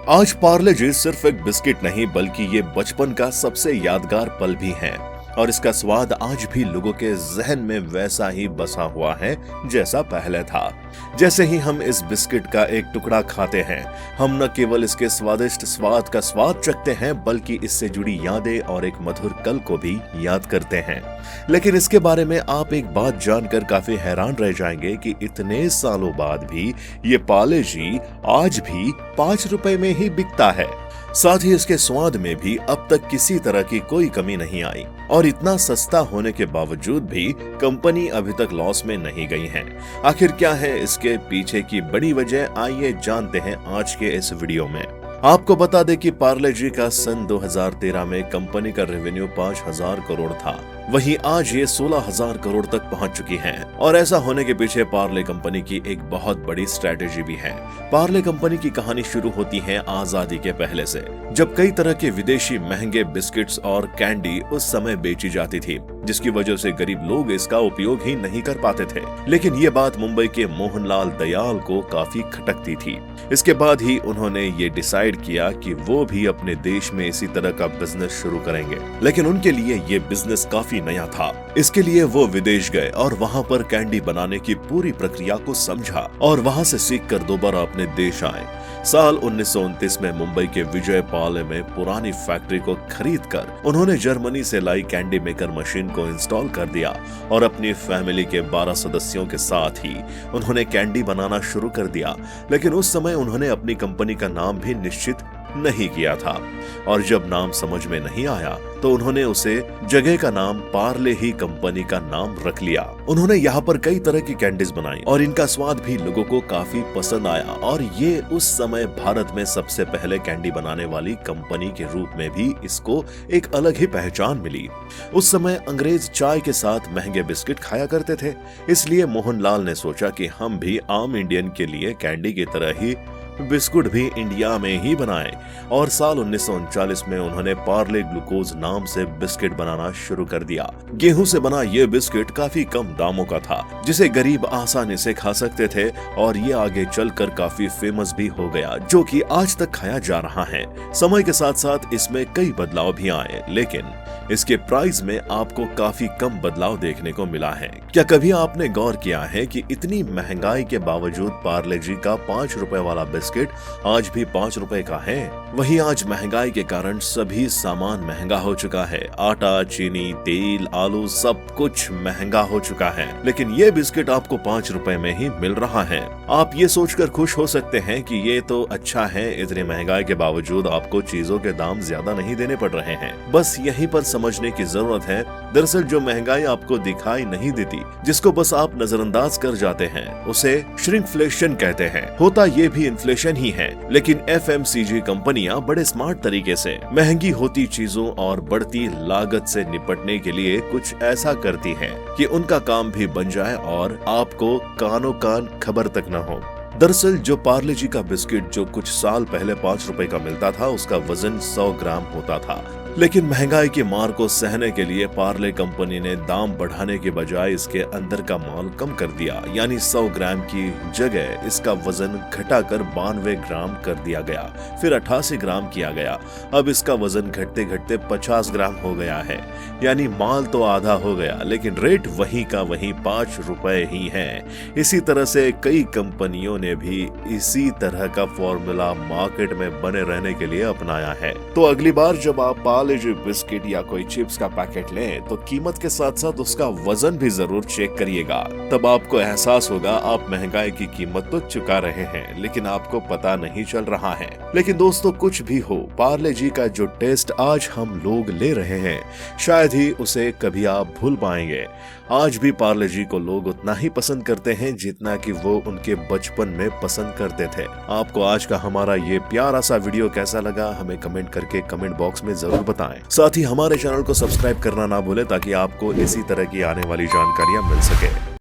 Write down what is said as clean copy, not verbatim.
आज पार्ले जी सिर्फ एक बिस्किट नहीं बल्कि ये बचपन का सबसे यादगार पल भी है और इसका स्वाद आज भी लोगों के जहन में वैसा ही बसा हुआ है जैसा पहले था। जैसे ही हम इस बिस्किट का एक टुकड़ा खाते हैं, हम न केवल इसके स्वादिष्ट स्वाद का स्वाद चखते हैं बल्कि इससे जुड़ी यादें और एक मधुर कल को भी याद करते हैं। लेकिन इसके बारे में आप एक बात जानकर काफी हैरान रह जाएंगे कि इतने सालों बाद भी ये पार्ले जी आज भी 5 रुपए में ही बिकता है। साथ ही इसके स्वाद में भी अब तक किसी तरह की कोई कमी नहीं आई और इतना सस्ता होने के बावजूद भी कंपनी अभी तक लॉस में नहीं गई है। आखिर क्या है इसके पीछे की बड़ी वजह, आइए जानते हैं आज के इस वीडियो में। आपको बता दें कि पार्ले जी का सन 2013 में कंपनी का रेवेन्यू 5,000 करोड़ था, वहीं आज ये 16,000 करोड़ तक पहुंच चुकी है। और ऐसा होने के पीछे पार्ले कंपनी की एक बहुत बड़ी स्ट्रेटेजी भी है। पार्ले कंपनी की कहानी शुरू होती है आजादी के पहले से, जब कई तरह के विदेशी महंगे बिस्किट्स और कैंडी उस समय बेची जाती थी, जिसकी वजह से गरीब लोग इसका उपयोग ही नहीं कर पाते थे। लेकिन ये बात मुंबई के मोहनलाल दयाल को काफी खटकती थी। इसके बाद ही उन्होंने ये डिसाइड किया कि वो भी अपने देश में इसी तरह का बिजनेस शुरू करेंगे। लेकिन उनके लिए ये बिजनेस काफी नया था। इसके लिए वो विदेश गए और वहाँ पर कैंडी बनाने की पूरी प्रक्रिया को समझा और वहाँ से सीखकर दोबारा अपने देश आए। साल 1929 में मुंबई के विजय पार्ले में पुरानी फैक्ट्री को खरीदकर उन्होंने जर्मनी से लाई कैंडी मेकर मशीन को इंस्टॉल कर दिया और अपनी फैमिली के 12 सदस्यों के साथ ही उन्होंने कैंडी बनाना शुरू कर दिया। लेकिन उस समय उन्होंने अपनी कंपनी का नाम भी निश्चित नहीं किया था और जब नाम समझ में नहीं आया तो उन्होंने उसे जगह का नाम पार्ले ही कंपनी का नाम रख लिया। उन्होंने यहाँ पर कई तरह की कैंडीज बनाई और इनका स्वाद भी लोगों को काफी पसंद आया और ये उस समय भारत में सबसे पहले कैंडी बनाने वाली कंपनी के रूप में भी इसको एक अलग ही पहचान मिली। उस समय अंग्रेज चाय के साथ महंगे बिस्किट खाया करते थे, इसलिए मोहनलाल ने सोचा कि हम भी आम इंडियन के लिए कैंडी की तरह ही बिस्कुट भी इंडिया में ही बनाए और साल 1939 में उन्होंने पार्ले ग्लूकोज नाम से बिस्किट बनाना शुरू कर दिया। गेहूं से बना ये बिस्किट काफी कम दामों का था, जिसे गरीब आसानी से खा सकते थे और ये आगे चलकर काफी फेमस भी हो गया, जो कि आज तक खाया जा रहा है। समय के साथ साथ इसमें कई बदलाव भी आए, लेकिन इसके प्राइस में आपको काफी कम बदलाव देखने को मिला है। क्या कभी आपने गौर किया है कि इतनी महंगाई के बावजूद पार्ले जी का 5 रुपए वाला बिस्किट आज भी 5 रुपए का है? वहीं आज महंगाई के कारण सभी सामान महंगा हो चुका है। आटा, चीनी, तेल, आलू सब कुछ महंगा हो चुका है, लेकिन ये बिस्किट आपको 5 रुपए में ही मिल रहा है। आप ये सोचकर खुश हो सकते हैं कि ये तो अच्छा है, इतनी महंगाई के बावजूद आपको चीजों के दाम ज्यादा नहीं देने पड़ रहे हैं। बस यहीं पर समझने की जरूरत है, दरअसल जो महंगाई आपको दिखाई नहीं देती, जिसको बस आप नजरअंदाज कर जाते हैं, उसे श्रिंकफ्लेशन कहते हैं। होता ये भी इन्फ्लेशन ही है, लेकिन एफएमसीजी कंपनियां बड़े स्मार्ट तरीके से महंगी होती चीजों और बढ़ती लागत से निपटने के लिए कुछ ऐसा करती हैं कि उनका काम भी बन जाए और आपको कानों कान खबर तक न हो। दरअसल जो पार्ले जी का बिस्किट जो कुछ साल पहले 5 रुपए का मिलता था, उसका वजन 100 ग्राम होता था। लेकिन महंगाई की मार को सहने के लिए पार्ले कंपनी ने दाम बढ़ाने के बजाय इसके अंदर का माल कम कर दिया, यानी 100 ग्राम की जगह इसका वजन घटाकर 92 ग्राम कर दिया गया, फिर 88 ग्राम किया गया। अब इसका वजन घटते घटते 50 ग्राम हो गया है, यानी माल तो आधा हो गया, लेकिन रेट वही का वही 5 रुपए ही है। इसी तरह से कई कंपनियों ने भी इसी तरह का फॉर्मूला मार्केट में बने रहने के लिए अपनाया है। तो अगली बार जब आप पार्ले जी बिस्किट या कोई चिप्स का पैकेट लें तो कीमत के साथ साथ उसका वजन भी जरूर चेक करिएगा। तब आपको एहसास होगा आप महंगाई की कीमत तो चुका रहे हैं, लेकिन आपको पता नहीं चल रहा है। लेकिन दोस्तों, कुछ भी हो, पार्ले जी का जो टेस्ट आज हम लोग ले रहे हैं, शायद ही उसे कभी आप भूल पाएंगे। आज भी पार्ले जी को लोग उतना ही पसंद करते हैं जितना कि वो उनके बचपन में पसंद करते थे। आपको आज का हमारा ये प्यारा सा वीडियो कैसा लगा, हमें कमेंट करके कमेंट बॉक्स में जरूर बताएं। साथ ही हमारे चैनल को सब्सक्राइब करना ना भूलें ताकि आपको इसी तरह की आने वाली जानकारियां मिल सके।